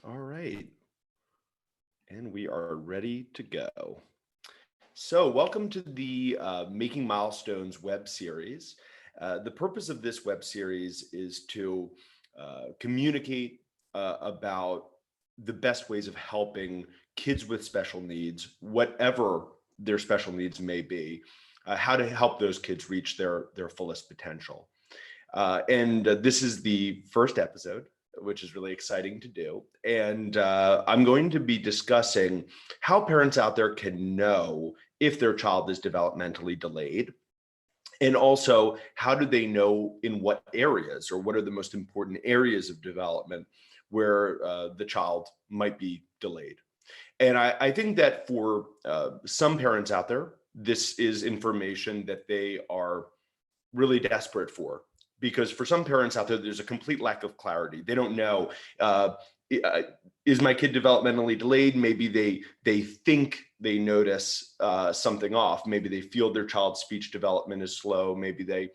All right, and we are ready to go. So, welcome to the Making Milestones web series. The purpose of this web series is to communicate about the best ways of helping kids with special needs, whatever their special needs may be, how to help those kids reach their fullest potential. And This is the first episode, which is really exciting to do. And I'm going to be discussing how parents out there can know if their child is developmentally delayed. And also, how do they know in what areas or what are the most important areas of development where the child might be delayed? And I think that for some parents out there, this is information that they are really desperate for, because for some parents out there, there's a complete lack of clarity. They don't know, uh, is my kid developmentally delayed? Maybe they think they notice something off. Maybe they feel their child's speech development is slow. Maybe they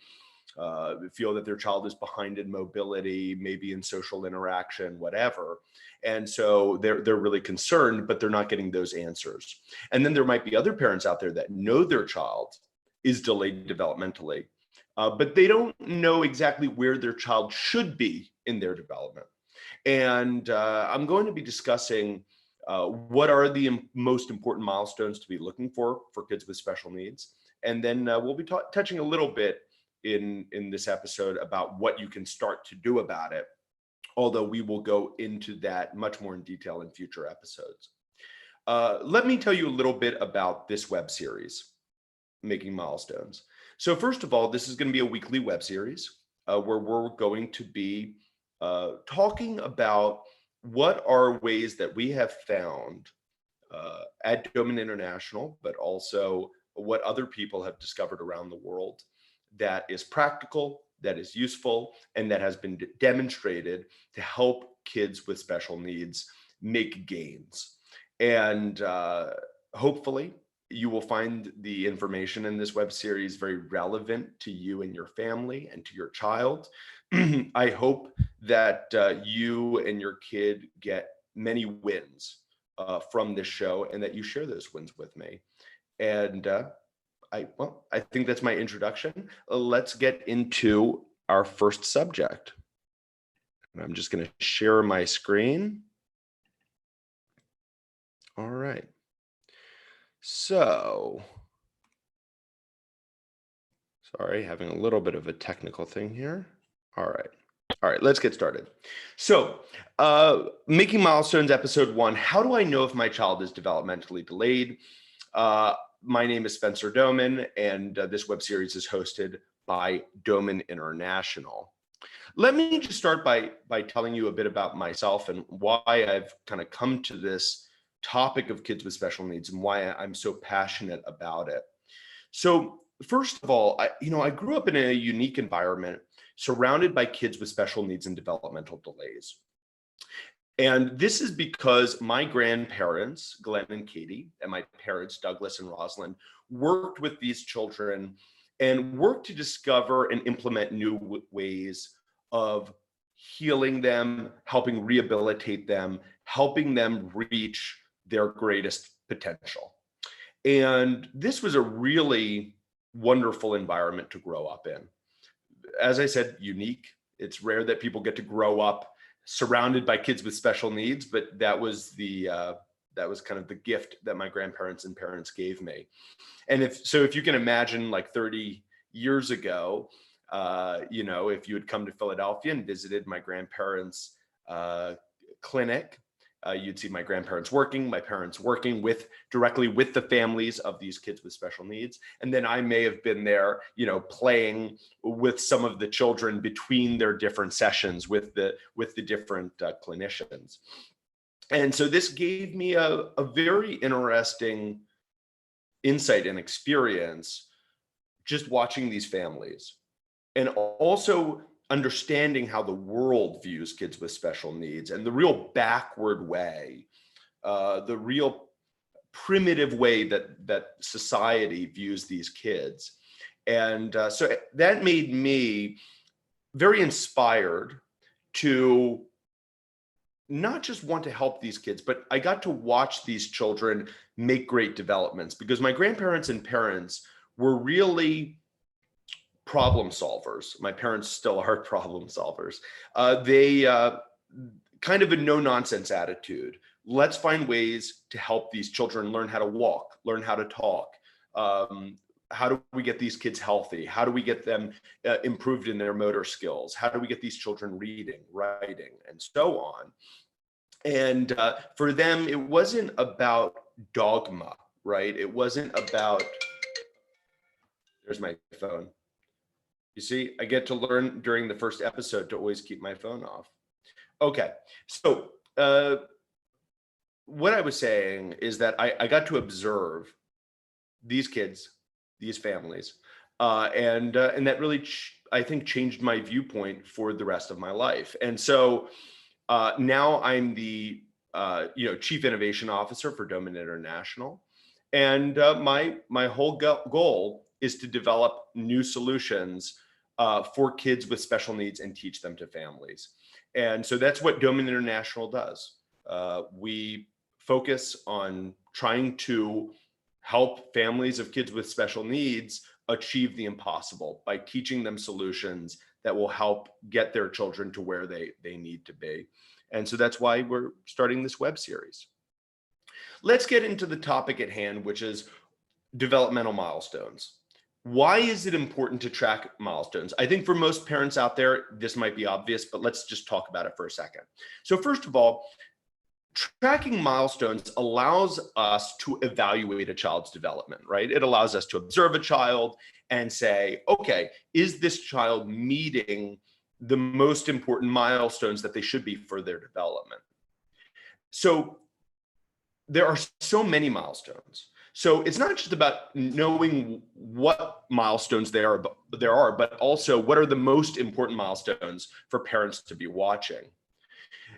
feel that their child is behind in mobility, maybe in social interaction, whatever. And so they're really concerned, but they're not getting those answers. And then there might be other parents out there that know their child is delayed developmentally, but they don't know exactly where their child should be in their development. And I'm going to be discussing what are the most important milestones to be looking for kids with special needs. And then we'll be touching a little bit in this episode about what you can start to do about it, although we will go into that much more in detail in future episodes. Let me tell you a little bit about this web series, Making Milestones. So first of all, this is going to be a weekly web series where we're going to be talking about what are ways that we have found at Doman International, but also what other people have discovered around the world that is practical, that is useful, and that has been demonstrated to help kids with special needs make gains. And hopefully, you will find the information in this web series very relevant to you and your family and to your child. I hope that you and your kid get many wins from this show and that you share those wins with me. And I think that's my introduction. Let's get into our first subject. And I'm just going to share my screen. All right. So, sorry, having a little bit of a technical thing here. All right, let's get started. So, Making Milestones, episode 1, how do I know if my child is developmentally delayed? My name is Spencer Doman, and this web series is hosted by Doman International. Let me just start by telling you a bit about myself and why I've kind of come to this topic of kids with special needs and why I'm so passionate about it. So first of all, I grew up in a unique environment surrounded by kids with special needs and developmental delays. And this is because my grandparents, Glenn and Katie, and my parents, Douglas and Rosalind, worked with these children and worked to discover and implement new ways of healing them, helping rehabilitate them, helping them reach their greatest potential. And this was a really wonderful environment to grow up in. As I said, unique. It's rare that people get to grow up surrounded by kids with special needs, but that was kind of the gift that my grandparents and parents gave me. And if you can imagine, like 30 years ago, if you had come to Philadelphia and visited my grandparents' clinic, you'd see my grandparents working, my parents working directly with the families of these kids with special needs. And then I may have been there, playing with some of the children between their different sessions with the different clinicians. And so this gave me a very interesting insight and experience just watching these families, and also understanding how the world views kids with special needs and the real backward way, the real primitive way that society views these kids. And so that made me very inspired to not just want to help these kids, but I got to watch these children make great developments because my grandparents and parents were really problem solvers. My parents still are problem solvers. They kind of a no nonsense attitude. Let's find ways to help these children learn how to walk, learn how to talk. How do we get these kids healthy? How do we get them improved in their motor skills? How do we get these children reading, writing, and so on? And for them, it wasn't about dogma, right? It wasn't about, there's my phone. You see, I get to learn during the first episode to always keep my phone off. Okay, so what I was saying is that I got to observe these kids, these families, and that really, I think, changed my viewpoint for the rest of my life. And so now I'm the Chief Innovation Officer for Doman International, and my whole goal is to develop new solutions for kids with special needs and teach them to families. And so that's what Doman International does. We focus on trying to help families of kids with special needs achieve the impossible by teaching them solutions that will help get their children to where they need to be. And so that's why we're starting this web series. Let's get into the topic at hand, which is developmental milestones. Why is it important to track milestones? I think for most parents out there, this might be obvious, but let's just talk about it for a second. So first of all, tracking milestones allows us to evaluate a child's development, right? It allows us to observe a child and say, okay, is this child meeting the most important milestones that they should be for their development? So there are so many milestones. So it's not just about knowing what milestones there are, but also what are the most important milestones for parents to be watching.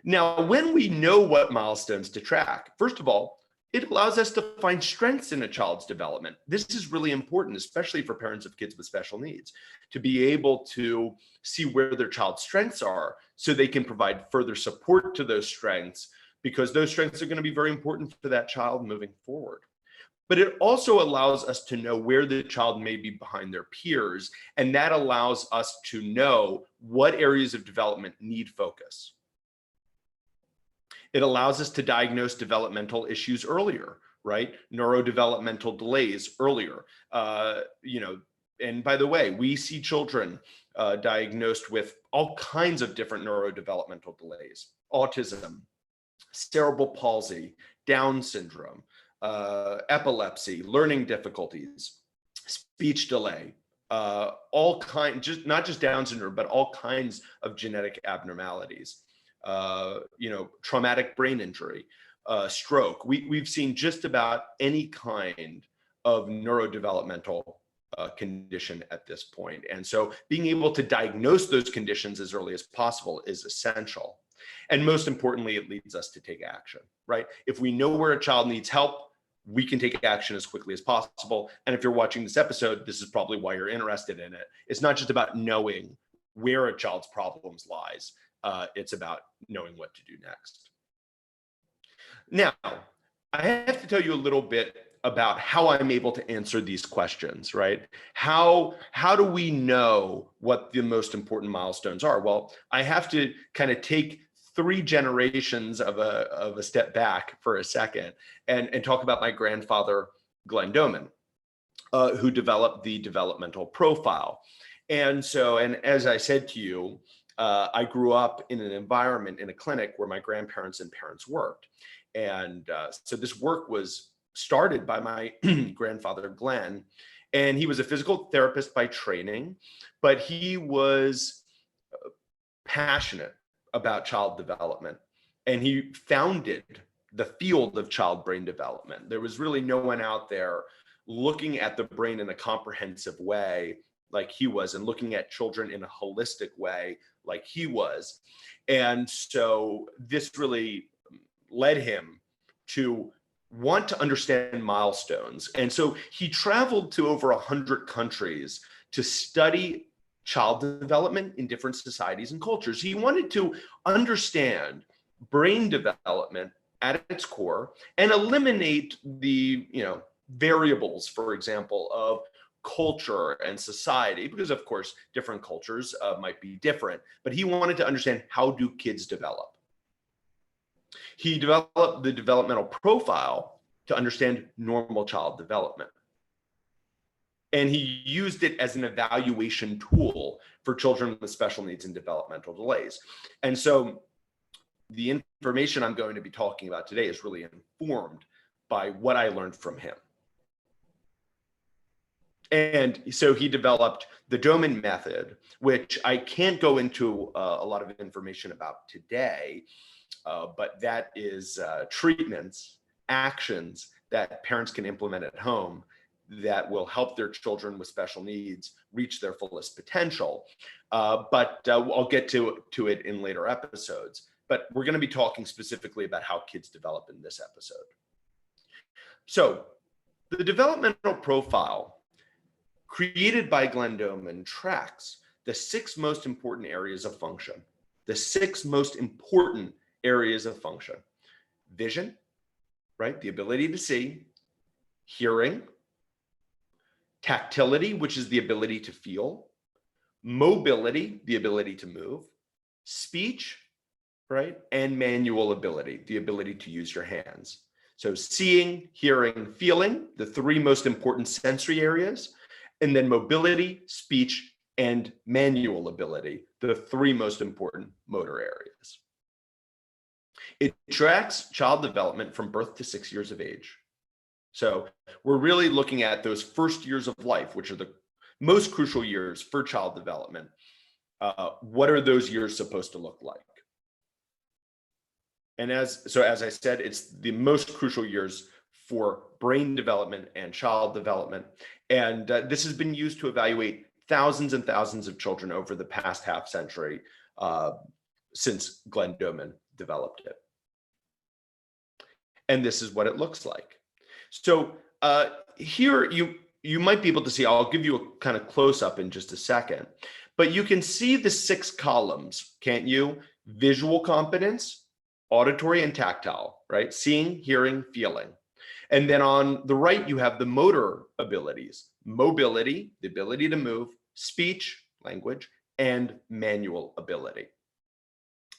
Now, when we know what milestones to track, first of all, it allows us to find strengths in a child's development. This is really important, especially for parents of kids with special needs, to be able to see where their child's strengths are so they can provide further support to those strengths, because those strengths are going to be very important for that child moving forward. But it also allows us to know where the child may be behind their peers, and that allows us to know what areas of development need focus. It allows us to diagnose developmental issues earlier, right? Neurodevelopmental delays earlier. And by the way, we see children diagnosed with all kinds of different neurodevelopmental delays: autism, cerebral palsy, Down syndrome, epilepsy, learning difficulties, speech delay, all kinds, just not just Down syndrome, but all kinds of genetic abnormalities. Traumatic brain injury, stroke. We've seen just about any kind of neurodevelopmental condition at this point. And so being able to diagnose those conditions as early as possible is essential. And most importantly, it leads us to take action, right? If we know where a child needs help, we can take action as quickly as possible. And if you're watching this episode, this is probably why you're interested in it. It's not just about knowing where a child's problems lies. It's about knowing what to do next. Now, I have to tell you a little bit about how I'm able to answer these questions, right? How do we know what the most important milestones are? Well, I have to kind of take 3 generations of a step back for a second and talk about my grandfather, Glenn Doman, who developed the Developmental Profile. And as I said to you, I grew up in an environment, in a clinic where my grandparents and parents worked. And so this work was started by my grandfather, Glenn, and he was a physical therapist by training, but he was passionate about child development. And he founded the field of child brain development. There was really no one out there looking at the brain in a comprehensive way like he was, and looking at children in a holistic way like he was. And so this really led him to want to understand milestones. And so he traveled to over 100 countries to study child development in different societies and cultures. He wanted to understand brain development at its core and eliminate the, variables, for example, of culture and society, because of course different cultures might be different, but he wanted to understand, how do kids develop? He developed the developmental profile to understand normal child development. And he used it as an evaluation tool for children with special needs and developmental delays. And so the information I'm going to be talking about today is really informed by what I learned from him. And so he developed the Doman Method, which I can't go into a lot of information about today, but that is treatments, actions that parents can implement at home that will help their children with special needs reach their fullest potential. But I'll get to it in later episodes. But we're going to be talking specifically about how kids develop in this episode. So the developmental profile created by Glenn Doman tracks the 6 most important areas of function. The 6 most important areas of function: vision, right? The ability to see; hearing; tactility, which is the ability to feel; mobility, the ability to move; speech, right? And manual ability, the ability to use your hands. So seeing, hearing, feeling, the 3 most important sensory areas, and then mobility, speech, and manual ability, the 3 most important motor areas. It tracks child development from birth to 6 years of age. So we're really looking at those first years of life, which are the most crucial years for child development. What are those years supposed to look like? And as I said, it's the most crucial years for brain development and child development. And this has been used to evaluate thousands and thousands of children over the past half century since Glenn Doman developed it. And this is what it looks like. So here you might be able to see, I'll give you a kind of close up in just a second, but you can see the 6 columns, can't you? Visual competence, auditory and tactile, right? Seeing, hearing, feeling. And then on the right, you have the motor abilities: mobility, the ability to move; speech, language; and manual ability.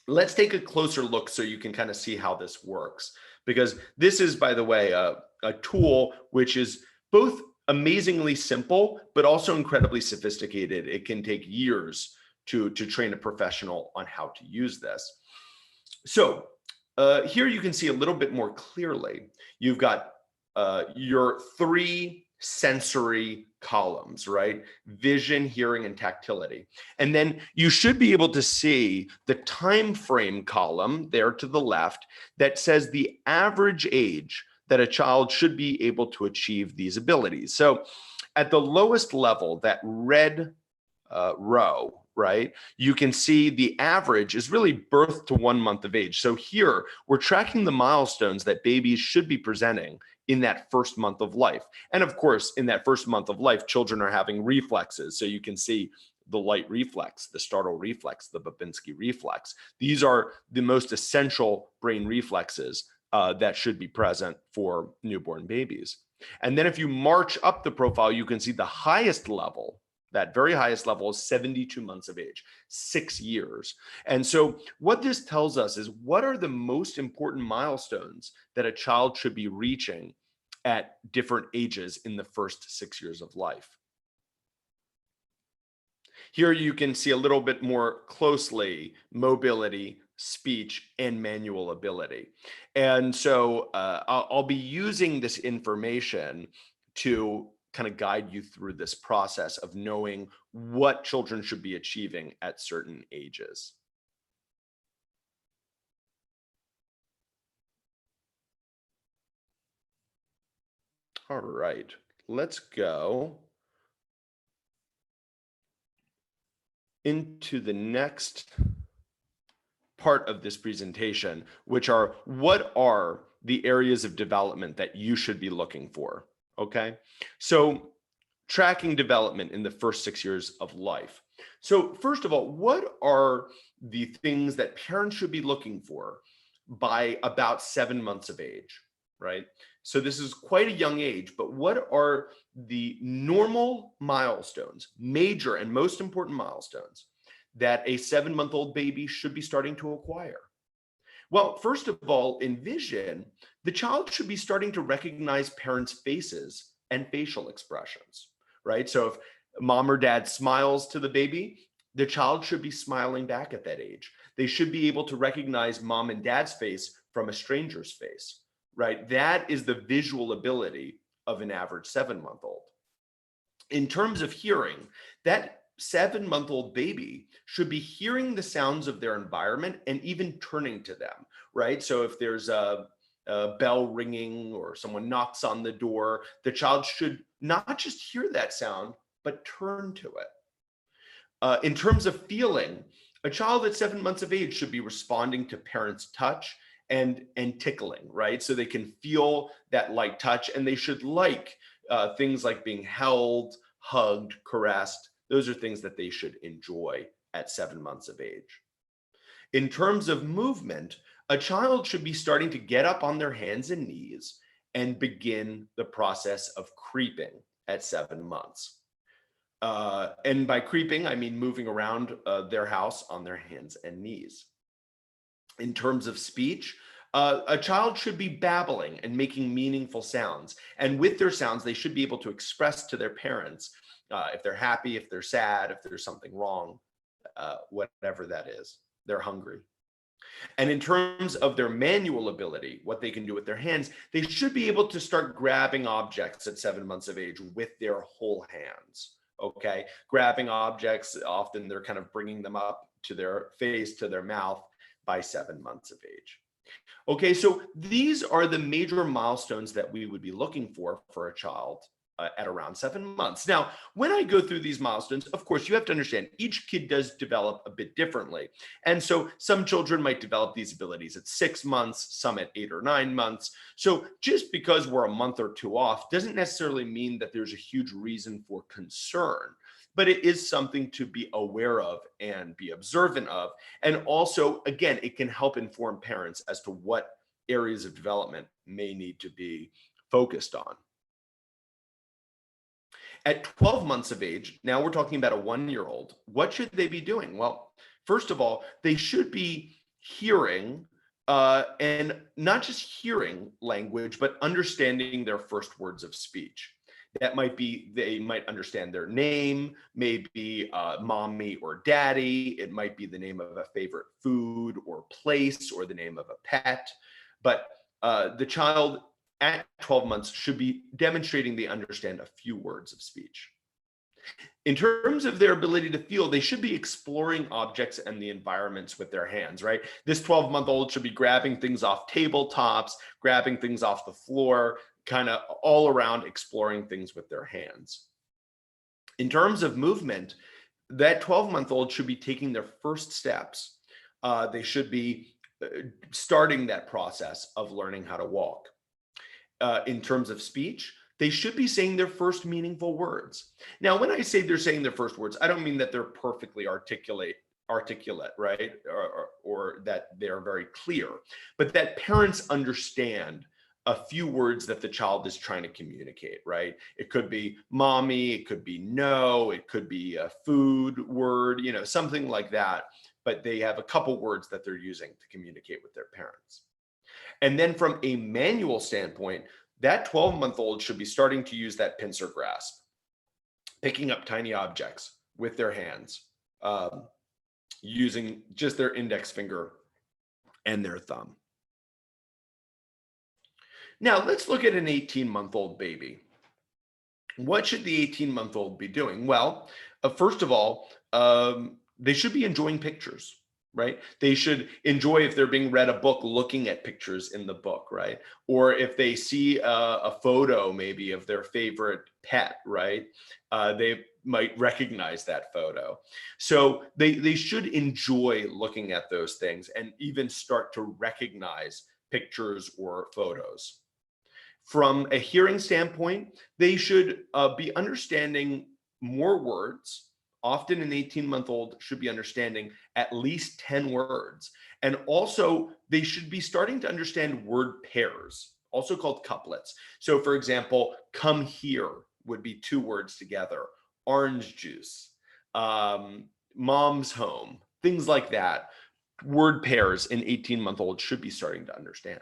Let's take a closer look so you can kind of see how this works, because this is, by the way, a tool which is both amazingly simple, but also incredibly sophisticated. It can take years to train a professional on how to use this. So here you can see a little bit more clearly. You've got your 3 sensory columns, right? Vision, hearing, and tactility. And then you should be able to see the time frame column there to the left that says the average age that a child should be able to achieve these abilities. So at the lowest level, that red row, right, you can see the average is really birth to 1 month of age. So here we're tracking the milestones that babies should be presenting in that first month of life. And of course, in that first month of life, children are having reflexes. So you can see the light reflex, the startle reflex, the Babinski reflex. These are the most essential brain reflexes that should be present for newborn babies. And then if you march up the profile, you can see the highest level. That very highest level is 72 months of age, 6 years. And so what this tells us is, what are the most important milestones that a child should be reaching at different ages in the first 6 years of life? Here you can see a little bit more closely mobility, speech, and manual ability. And so I'll be using this information to kind of guide you through this process of knowing what children should be achieving at certain ages. All right, let's go into the next part of this presentation, which are, what are the areas of development that you should be looking for? Okay, so tracking development in the first 6 years of life. So first of all, what are the things that parents should be looking for by about 7 months of age, right? So this is quite a young age, but what are the normal milestones, major and most important milestones that a 7-month-old baby should be starting to acquire? Well, first of all, in vision, the child should be starting to recognize parents' faces and facial expressions, right? So if mom or dad smiles to the baby, the child should be smiling back at that age. They should be able to recognize mom and dad's face from a stranger's face, right? That is the visual ability of an average 7-month-old. In terms of hearing, that 7-month-old baby should be hearing the sounds of their environment and even turning to them, right? So if there's a bell ringing or someone knocks on the door, the child should not just hear that sound, but turn to it. In terms of feeling, a child at 7 months of age should be responding to parents' touch and tickling, right? So they can feel that light touch, and they should like things like being held, hugged, caressed. Those are things that they should enjoy at 7 months of age. In terms of movement, a child should be starting to get up on their hands and knees and begin the process of creeping at 7 months. And by creeping, I mean moving around their house on their hands and knees. In terms of speech, a child should be babbling and making meaningful sounds. And with their sounds, they should be able to express to their parents if they're happy, if they're sad, if there's something wrong, whatever that is. They're hungry. And in terms of their manual ability, what they can do with their hands, they should be able to start grabbing objects at 7 months of age with their whole hands. Okay, grabbing objects, often they're kind of bringing them up to their face, to their mouth by 7 months of age. Okay, so these are the major milestones that we would be looking for a child at around 7 months. Now, when I go through these milestones, of course, you have to understand each kid does develop a bit differently. And so some children might develop these abilities at 6 months, some at 8 or 9 months. So just because we're a month or two off doesn't necessarily mean that there's a huge reason for concern, but it is something to be aware of and be observant of. And also, again, it can help inform parents as to what areas of development may need to be focused on. At 12 months of age, now we're talking about a 1-year-old, what should they be doing? Well, first of all, they should be hearing and not just hearing language, but understanding their first words of speech. That might be, they might understand their name, maybe mommy or daddy. It might be the name of a favorite food or place or the name of a pet. But the child at 12 months should be demonstrating they understand a few words of speech. In terms of their ability to feel, they should be exploring objects and the environments with their hands, right? This 12-month-old should be grabbing things off tabletops, grabbing things off the floor, kind of all around exploring things with their hands. In terms of movement, that 12-month-old should be taking their first steps. They should be starting that process of learning how to walk. In terms of speech, they should be saying their first meaningful words. Now, when I say they're saying their first words, I don't mean that they're perfectly articulate, right? Or that they're very clear, but that parents understand a few words that the child is trying to communicate, right? It could be mommy, it could be no, it could be a food word, something like that. But they have a couple words that they're using to communicate with their parents. And then from a manual standpoint, that 12-month-old should be starting to use that pincer grasp, picking up tiny objects with their hands, using just their index finger and their thumb. Now, let's look at an 18-month-old baby. What should the 18-month-old be doing? Well, first of all, they should be enjoying pictures. Right? They should enjoy, if they're being read a book, looking at pictures in the book, right? Or if they see a photo maybe of their favorite pet, right? They might recognize that photo. So they should enjoy looking at those things and even start to recognize pictures or photos. From a hearing standpoint, they should be understanding more words, Often an 18-month-old should be understanding at least 10 words. And also, they should be starting to understand word pairs, also called couplets. So, for example, come here would be 2 words together, orange juice, mom's home, things like that. Word pairs an 18-month-old should be starting to understand.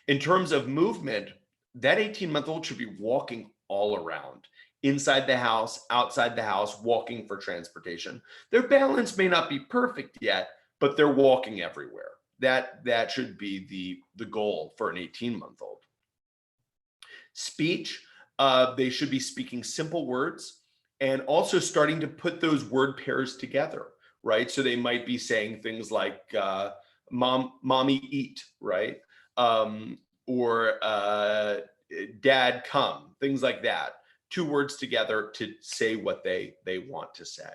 In terms of movement, that 18-month-old should be walking all around, inside the house, outside the house, walking for transportation. Their balance may not be perfect yet, but they're walking everywhere. That should be the goal for an 18-month-old. Speech, they should be speaking simple words and also starting to put those word pairs together, right? So they might be saying things like mommy eat, right? Or dad come, things like that. 2 words together to say what they want to say.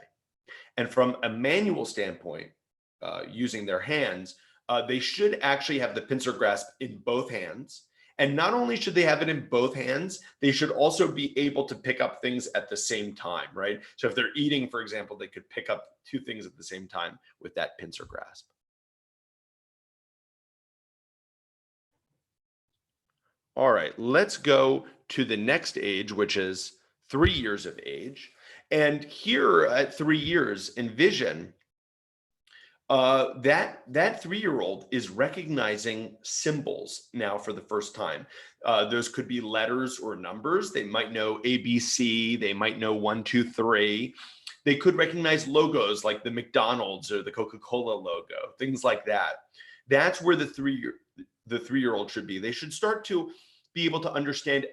And from a manual standpoint, using their hands, they should actually have the pincer grasp in both hands. And not only should they have it in both hands, they should also be able to pick up things at the same time, right? So if they're eating, for example, they could pick up 2 things at the same time with that pincer grasp. All right, let's go to the next age, which is 3 years of age. And here at 3 years, envision that 3-year-old is recognizing symbols now for the first time. Those could be letters or numbers. They might know ABC. They might know 1, 2, 3. They could recognize logos like the McDonald's or the Coca-Cola logo, things like that. That's where the 3-year-old should be. They should start to be able to understand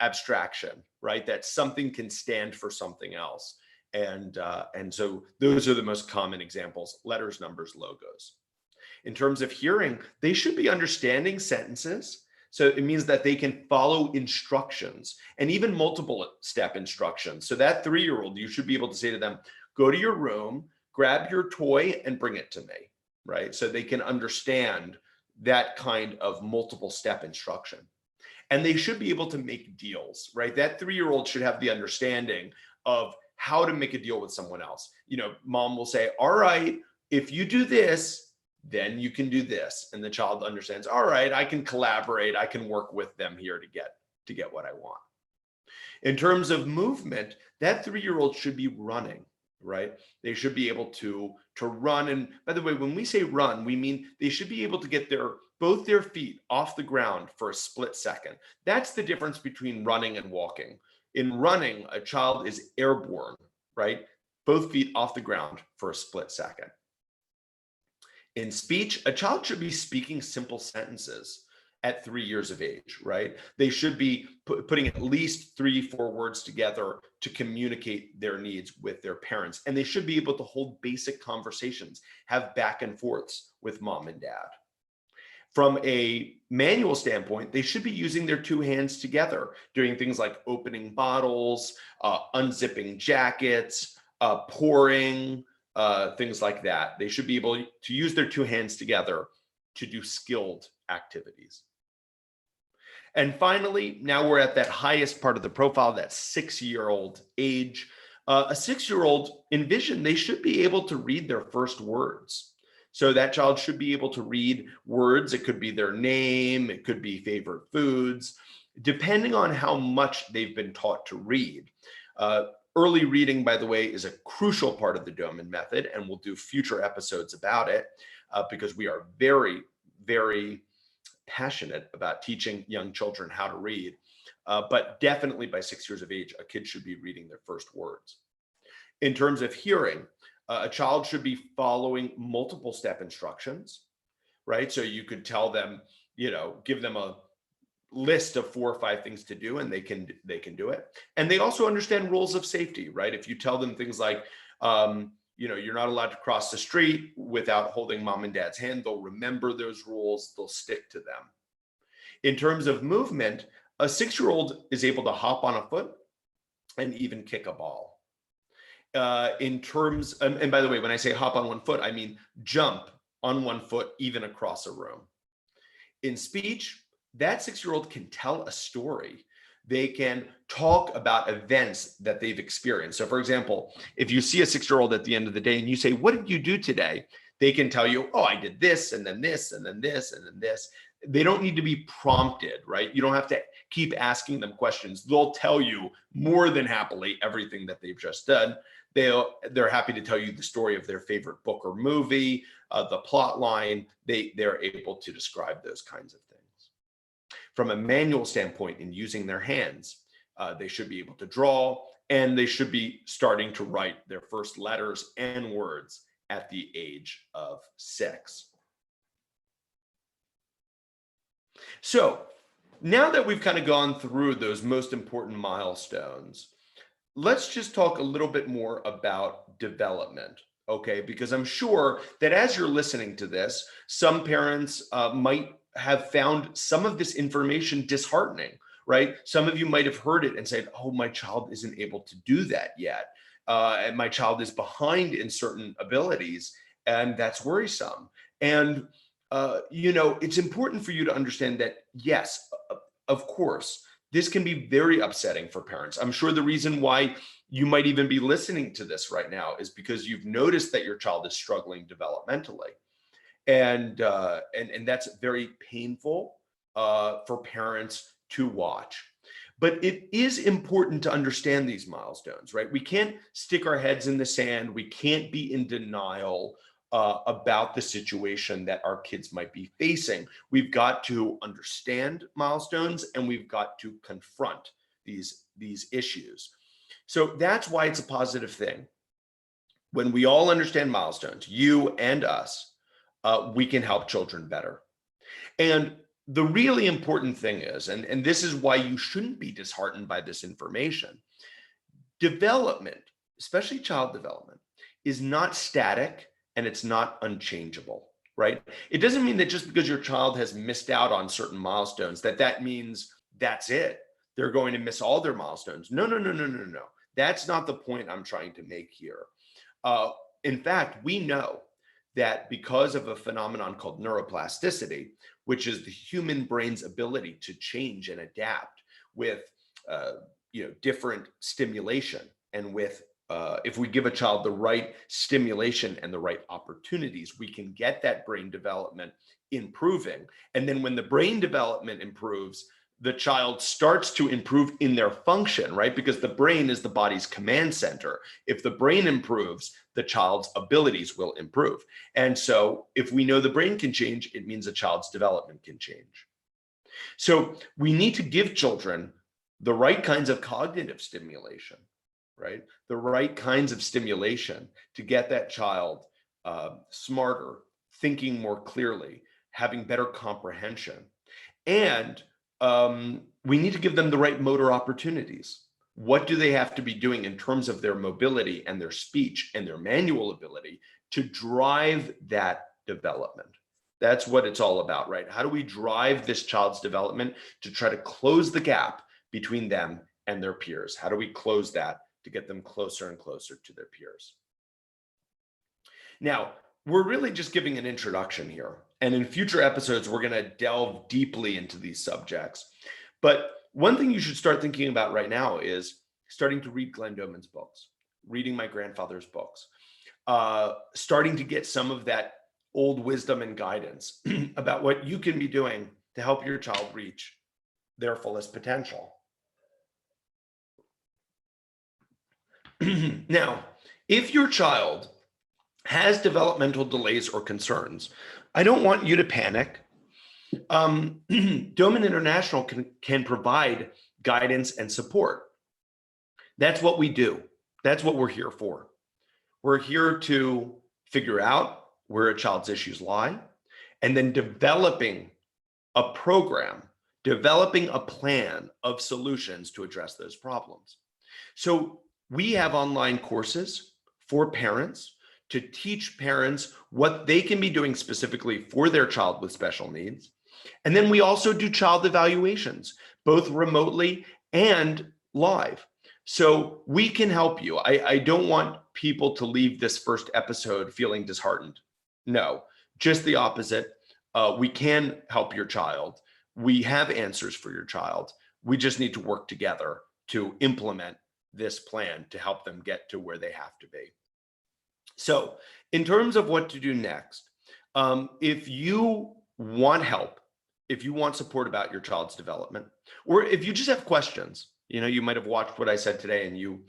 abstraction, right? That something can stand for something else. And so those are the most common examples: letters, numbers, logos. In terms of hearing, they should be understanding sentences. So it means that they can follow instructions and even multiple step instructions. So that 3-year-old, you should be able to say to them, go to your room, grab your toy and bring it to me, right? So they can understand that kind of multiple step instruction. And they should be able to make deals, right? That 3-year-old should have the understanding of how to make a deal with someone else. You know, mom will say, all right, if you do this, then you can do this. And the child understands, all right, I can collaborate. I can work with them here to get what I want. In terms of movement, that 3-year-old should be running, right? They should be able to run. And by the way, when we say run, we mean they should be able to get both their feet off the ground for a split second. That's the difference between running and walking. In running, a child is airborne, right? Both feet off the ground for a split second. In speech, a child should be speaking simple sentences at 3 years of age, right? They should be putting at least 3, 4 words together to communicate their needs with their parents. And they should be able to hold basic conversations, have back and forths with mom and dad. From a manual standpoint, they should be using their 2 hands together, doing things like opening bottles, unzipping jackets, pouring, things like that. They should be able to use their 2 hands together to do skilled activities. And finally, now we're at that highest part of the profile, that 6-year-old age. A 6-year-old, envision they should be able to read their first words. So that child should be able to read words. It could be their name, it could be favorite foods, depending on how much they've been taught to read. Early reading, by the way, is a crucial part of the Doman method, and we'll do future episodes about it because we are very, very passionate about teaching young children how to read. But definitely by 6 years of age, a kid should be reading their first words. In terms of hearing, a child should be following multiple step instructions, right? So you could tell them, give them a list of 4 or 5 things to do, and they can do it. And they also understand rules of safety, right? If you tell them things like, you're not allowed to cross the street without holding mom and dad's hand, they'll remember those rules, they'll stick to them. In terms of movement, a 6-year-old is able to hop on a foot and even kick a ball. In terms, and by the way, when I say hop on one foot, I mean jump on one foot, even across a room. In speech, that 6-year-old can tell a story. They can talk about events that they've experienced. So for example, if you see a 6-year-old at the end of the day and you say, what did you do today? They can tell you, oh, I did this, and then this, and then this, and then this. They don't need to be prompted, right? You don't have to keep asking them questions. They'll tell you more than happily everything that they've just done. They're happy to tell you the story of their favorite book or movie, the plot line. They're able to describe those kinds of things. From a manual standpoint, in using their hands, they should be able to draw, and they should be starting to write their first letters and words at the age of 6. So now that we've kind of gone through those most important milestones, let's just talk a little bit more about development, okay? Because I'm sure that as you're listening to this, some parents might have found some of this information disheartening, right? Some of you might have heard it and said, oh, my child isn't able to do that yet. And my child is behind in certain abilities, and that's worrisome. And, it's important for you to understand that, yes, of course, this can be very upsetting for parents. I'm sure the reason why you might even be listening to this right now is because you've noticed that your child is struggling developmentally. And that's very painful for parents to watch. But it is important to understand these milestones, right? We can't stick our heads in the sand. We can't be in denial about the situation that our kids might be facing. We've got to understand milestones, and we've got to confront these issues. So that's why it's a positive thing. When we all understand milestones, you and us, we can help children better. And the really important thing is, and this is why you shouldn't be disheartened by this information, development, especially child development, is not static and it's not unchangeable, right? It doesn't mean that just because your child has missed out on certain milestones, that means that's it. They're going to miss all their milestones. No. That's not the point I'm trying to make here. In fact, we know that because of a phenomenon called neuroplasticity, which is the human brain's ability to change and adapt with different stimulation, and with if we give a child the right stimulation and the right opportunities, we can get that brain development improving. And then when the brain development improves, the child starts to improve in their function, right? Because the brain is the body's command center. If the brain improves, the child's abilities will improve. And so if we know the brain can change, it means a child's development can change. So we need to give children the right kinds of cognitive stimulation, right? The right kinds of stimulation to get that child smarter, thinking more clearly, having better comprehension. And we need to give them the right motor opportunities. What do they have to be doing in terms of their mobility and their speech and their manual ability to drive that development? That's what it's all about, right? How do we drive this child's development to try to close the gap between them and their peers? How do we close that to get them closer and closer to their peers? Now, we're really just giving an introduction here. And in future episodes, we're going to delve deeply into these subjects. But one thing you should start thinking about right now is starting to read Glenn Doman's books, reading my grandfather's books, starting to get some of that old wisdom and guidance about what you can be doing to help your child reach their fullest potential. Now, if your child has developmental delays or concerns, I don't want you to panic. Doman International can provide guidance and support. That's what we do. That's what we're here for. We're here to figure out where a child's issues lie, and then developing a program, developing a plan of solutions to address those problems. So we have online courses for parents to teach parents what they can be doing specifically for their child with special needs. And then we also do child evaluations, both remotely and live. So we can help you. I don't want people to leave this first episode feeling disheartened. No, just the opposite. We can help your child. We have answers for your child. We just need to work together to implement this plan to help them get to where they have to be. So in terms of what to do next, if you want help, if you want support about your child's development, or if you just have questions, you might have watched what I said today and you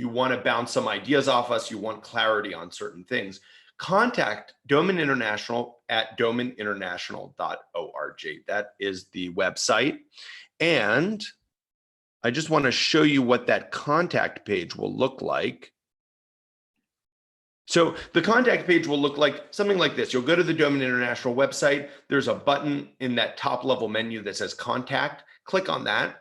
want to bounce some ideas off us, you want clarity on certain things, contact Doman International at domininternational.org. That is the website. And I just want to show you what that contact page will look like. So the contact page will look like something like this. You'll go to the Doman International website. There's a button in that top level menu that says contact. Click on that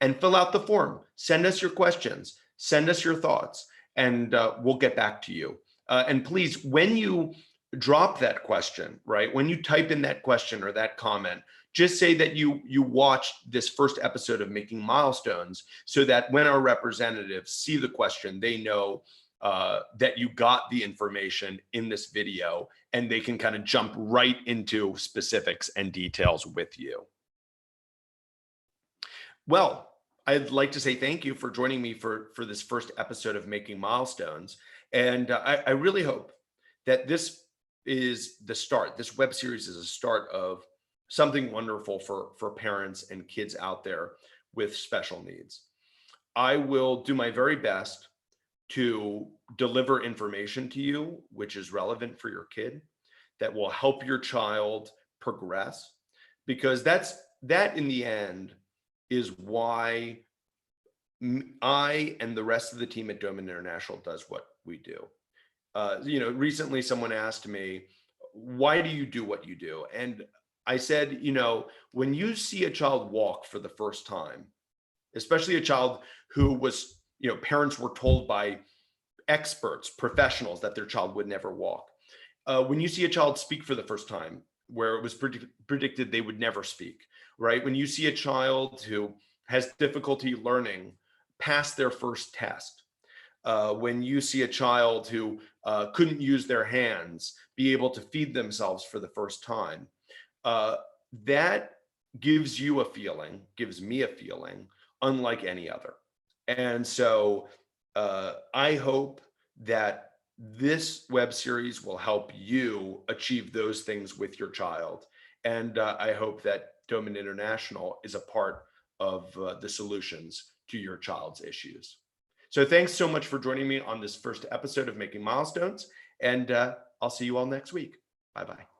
and fill out the form. Send us your questions. Send us your thoughts, and we'll get back to you. And please, when you drop that question, right, when you type in that question or that comment, just say that you watched this first episode of Making Milestones, so that when our representatives see the question, they know that you got the information in this video, and they can kind of jump right into specifics and details with you. Well, I'd like to say thank you for joining me for this first episode of Making Milestones. And I really hope that this is the start. This web series is a start of something wonderful for parents and kids out there with special needs. I will do my very best to deliver information to you which is relevant for your kid, that will help your child progress, because that in the end is why I and the rest of the team at Doman International does what we do. Recently someone asked me, why do you do what you do? And I said, when you see a child walk for the first time, especially a child who was, parents were told by experts, professionals, that their child would never walk. When you see a child speak for the first time, where it was predicted they would never speak, right? When you see a child who has difficulty learning pass their first test, when you see a child who couldn't use their hands be able to feed themselves for the first time, that gives you a feeling, gives me a feeling unlike any other. And so I hope that this web series will help you achieve those things with your child. And I hope that Doman International is a part of the solutions to your child's issues. So thanks so much for joining me on this first episode of Making Milestones. And I'll see you all next week. Bye-bye.